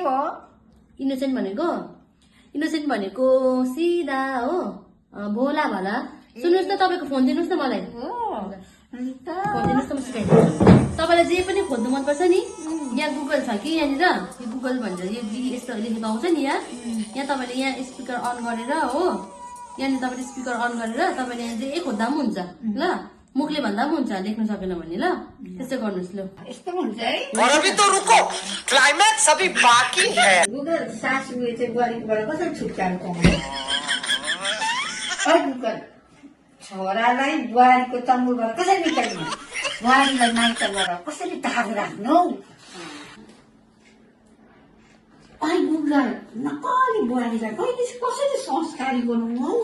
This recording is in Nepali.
हो इनोसेन्ट भनेको सिधा हो भोला भला सुन्नुहोस् न तपाईको फोन दिनुहोस् न मलाई फोन दिनुहोस् न म सिकाइदिन्छु तपाईलाई जे पनि खोज्नु मन पर्छ नि यहाँ गुगल छ कि यहाँनिर यो गुगल भन्छ यो यस्तो लेखेको आउँछ नि यहाँ तपाईले यहाँ स्पिकर अन गरेर हो यहाँनिर तपाईले स्पिकर अन गरेर तपाईले यहाँ जे खोज्दा पनि हुन्छ ल मुखले भन्दा पनि हुन्छ लेख्न सकेन भने ल त्यस्तै गर्नुहोस् ल यस्तो हुन्छ है और अभी तो रुको क्लाइमैक्स अभी बाकी है गुगल सासूले चाहिँ बुहारीकोबाट कसरी छुटकारो पाउने है गुगल छोरालाई बुहारीको चङ्गुलबाट कसरी निकाल्नु बुहारीलाई माइतबाट कसरी ताग राख्नु है गुगल नकली बुहारीलाई कहिले कसरी संस्कारी बनाउनु हौ